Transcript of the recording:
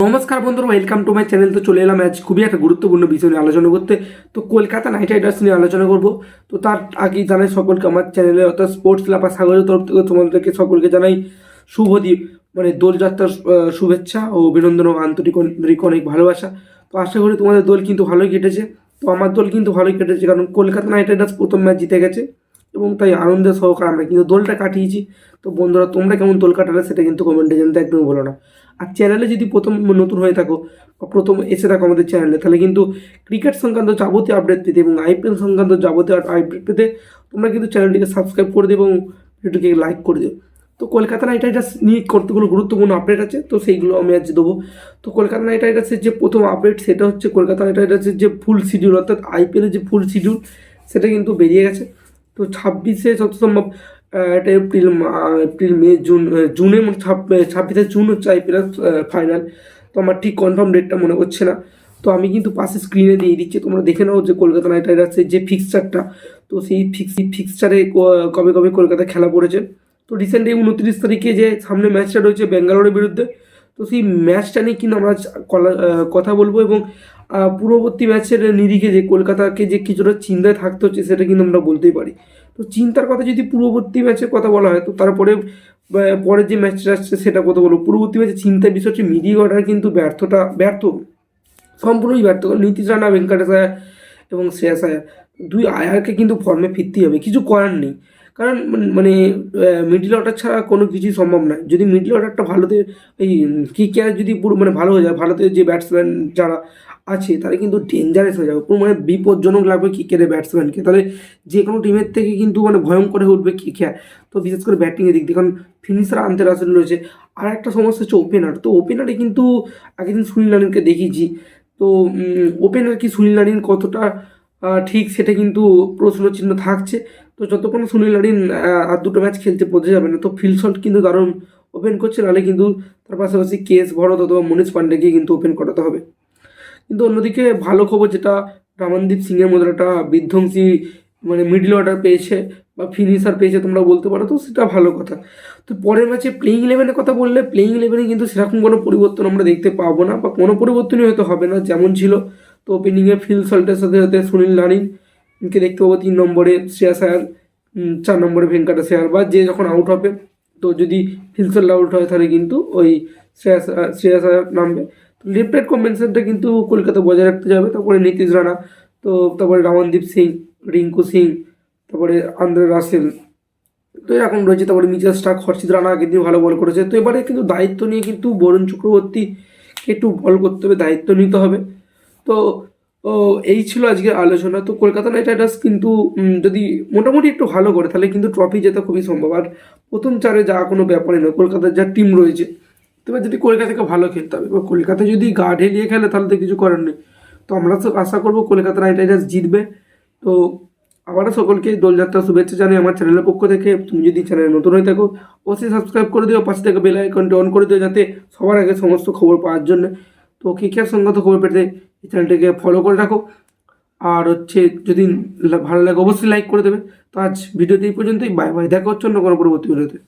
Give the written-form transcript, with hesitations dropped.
নমস্কার বন্ধুরা, welcome to my channel. তো চলে এলাম আজ খুবই একটা গুরুত্বপূর্ণ বিষয় নিয়ে আলোচনা করতে। তো কলকাতা নাইট রাইডার্স নিয়ে আলোচনা করব। তো তার আগেই জানাই সকলকে আমার চ্যানেলে অর্থাৎ স্পোর্টস লাভার সাগরের তরফ থেকে তোমাদেরকে সকলকে জানাই শুভ দ্বীপ মানে দোলযাত্রার শুভেচ্ছা ও অভিনন্দন ও আন্তরিক অনেক ভালোবাসা। তো আশা করি তোমাদের দল কিন্তু ভালোই কেটেছে। তো আমার দল কিন্তু ভালোই কেটেছে, কারণ কলকাতা নাইট রাইডার্স প্রথম ম্যাচ জিতে গেছে এবং তাই আনন্দের সহকারে আমরা কিন্তু দোলটা কাটিয়েছি। তো বন্ধুরা, তোমরা কেমন দোল কাটালে সেটা কিন্তু কমেন্টে জানতে একদম বলো না। আর চ্যানেলে যদি প্রথম নতুন হয়ে থাকো বা প্রথম এসে থাকো আমাদের চ্যানেলে, তাহলে কিন্তু ক্রিকেট সংক্রান্ত যাবতীয় আপডেট পেতে এবং আইপিএল সংক্রান্ত যাবতীয় আপডেট পেতে তোমরা কিন্তু চ্যানেলটিকে সাবস্ক্রাইব করে দেবো এবং ভিডিওটিকে লাইক করে দিও। তো কলকাতা নাইট রাইডার্স নিয়ে কতগুলো গুরুত্বপূর্ণ আপডেট আছে, তো সেইগুলো আমি আজ দেবো। তো কলকাতা নাইট রাইডার্সের যে প্রথম আপডেট সেটা হচ্ছে কলকাতা নাইট রাইডার্সের যে ফুল শিডিউল অর্থাৎ আইপিএলের যে ফুল শিডিউল সেটা কিন্তু বেরিয়ে গেছে। তো 26শে যত সম্ভব এটা এপ্রিল মে জুনে 26শে জুন হচ্ছে আইপিএল ফাইনাল। তো আমার ঠিক কনফার্ম ডেটটা মনে করছে না। তো আমি কিন্তু পাশে স্ক্রিনে দিয়ে দিচ্ছি, তোমরা দেখে নাও যে কলকাতা নাইট রাইডার্সের যে ফিক্সচারটা। তো সেই ফিক্সচারে কবে কবে কলকাতা খেলা পড়েছে। তো রিসেন্টলি 29 তারিখে যে সামনে ম্যাচটা রয়েছে ব্যাঙ্গালোরের বিরুদ্ধে, তো সেই ম্যাচটা নিয়ে কিন্তু আমরা কথা বলবো এবং পূর্ববর্তী ম্যাচের নিরিখে যে কলকাতাকে যে কিছুটা চিন্তায় থাকতে হচ্ছে সেটা কিন্তু আমরা বলতেই পারি। তো চিন্তার কথা যদি পূর্ববর্তী ম্যাচের কথা বলা হয়, তো তারপরে পরের যে ম্যাচটা আসছে সেটা কথা বলবো। পূর্ববর্তী ম্যাচে চিন্তার বিষয় হচ্ছে মিডিয়া অর্ডার কিন্তু ব্যর্থ, সম্পূর্ণই ব্যর্থ। কারণ নীতিশ রানা, ভেঙ্কটেশ আয়ার এবং শ্রেয়াস আয়ার দুই আয়ারকে কিন্তু ফর্মে ফিরতেই হবে, কিছু করার নেই। কারণ মানে মিডল অর্ডার ছাড়া কোনো কিছুই সম্ভব নয়। যদি মিডল অর্ডারটা ভালোতে এই কেয়ার যদি পুরো মানে ভালো হয়ে যায়, ভারতের যে ব্যাটসম্যান যারা আছে তারা কিন্তু ডেঞ্জারাস হয়ে যাবে, পুরো মানে বিপজ্জনক লাগবে কেয়ারের ব্যাটসম্যানকে। তাহলে যে কোনো টিমের থেকে কিন্তু মানে ভয়ঙ্কর হয়ে উঠবে কেয়ার। তো বিশেষ করে ব্যাটিংয়ের দিক দিয়ে, কারণ ফিনিশার আনতে রাসেল রয়েছে। আর একটা সমস্যা হচ্ছে ওপেনার। তো ওপেনারে কিন্তু আগের দিন সুনীল নারিনকে দেখিয়েছি। তো ওপেনার কি সুনীল নারিন কতটা ঠিক সেটা কিন্তু প্রশ্নচিহ্ন থাকছে। তো যতক্ষণ সুনীল নারিন আর দুটো ম্যাচ খেলতে বোঝা যাবে না। তো ফিলশট কিন্তু দারুণ ওপেন করছে, নাহলে কিন্তু তার পাশাপাশি কেএস ভরত অথবা মনীষ পান্ডেকে কিন্তু ওপেন করাতে হবে। কিন্তু অন্যদিকে ভালো খবর যেটা রামনদীপ সিংয়ের মধ্যে একটা বিধ্বংসী মানে মিডল অর্ডার পেয়েছে বা ফিনিশার পেয়েছে তোমরা বলতে পারো, তো সেটা ভালো কথা। তো পরের ম্যাচে প্লেইং ইলেভেনের কথা বললে, প্লেইং ইলেভেনে কিন্তু সেরকম কোনো পরিবর্তন আমরা দেখতে পাবো না বা কোনো পরিবর্তনই হয়তো হবে না যেমন ছিল। তো ওপেনিংয়ে ফিল সল্টের সাথে সাথে সুনীল নারিনকে দেখতে পাবো 3 নম্বরে, শ্রেয়াস আয়ার 4 নম্বরে, ভেঙ্কটেশ আয়ার বা যে যখন আউট হবে। তো যদি ফিলসল আউট হয় তাহলে কিন্তু ওই শ্রেয়াস আয়ার নামবে। তো লেফট রাইট কম্বিনেশনটা কিন্তু কলকাতা বজায় রাখতে যাবে। তারপরে নীতিশ রানা, তো তারপরে রামনদীপ সিং, রিঙ্কু সিং, তারপরে আন্দ্রে রাসেল, তো এরকম রয়েছে। তারপরে মিচেল স্টার্ক, হর্ষিত রানা আগের দিন ভালো বল করেছে। তো এবারে কিন্তু দায়িত্ব নিয়ে কিন্তু বরুণ চক্রবর্তীকে একটু বল করতে হবে, দায়িত্ব নিতে হবে। তো এই ছিল আজকের আলোচনা। তো কলকাতা নাইট রাইডার্স কিন্তু যদি মোটামুটি একটু ভালো করে তাহলে কিন্তু ট্রফি জেতা খুবই সম্ভব। আর প্রথম চারে যাওয়া কোনো ব্যাপারই নয়, কলকাতার যা টিম রয়েছে। তবে যদি কলকাতাকে ভালো খেলতে হবে, বা কলকাতা যদি গা ঢেলিয়ে খেলে তাহলে তো কিছু করার নেই। তো আমরা তো আশা করবো কলকাতা নাইট রাইডার্স জিতবে। তো আবারও সকলকে দোলযাত্রা শুভেচ্ছা জানাই আমার চ্যানেলের পক্ষ থেকে। তুমি যদি চ্যানেলে নতুন হয়ে থাকো অবশ্যই সাবস্ক্রাইব করে দিও, পাশে থেকে বেল আইকনটি অন করে দিও যাতে সবার আগে সমস্ত খবর পাওয়ার জন্য। তো ক্রিকেট সংক্রান্ত খবর পেতে এই চ্যানেলটিকে ফলো করে রাখো। আর হচ্ছে যদি ভালো লাগে অবশ্যই লাইক করে দেবে। তো আজ ভিডিওতে এই পর্যন্তই, বাই বাই, দেখা হচ্ছে অন্য কোনো পরবর্তী ভিডিওতে।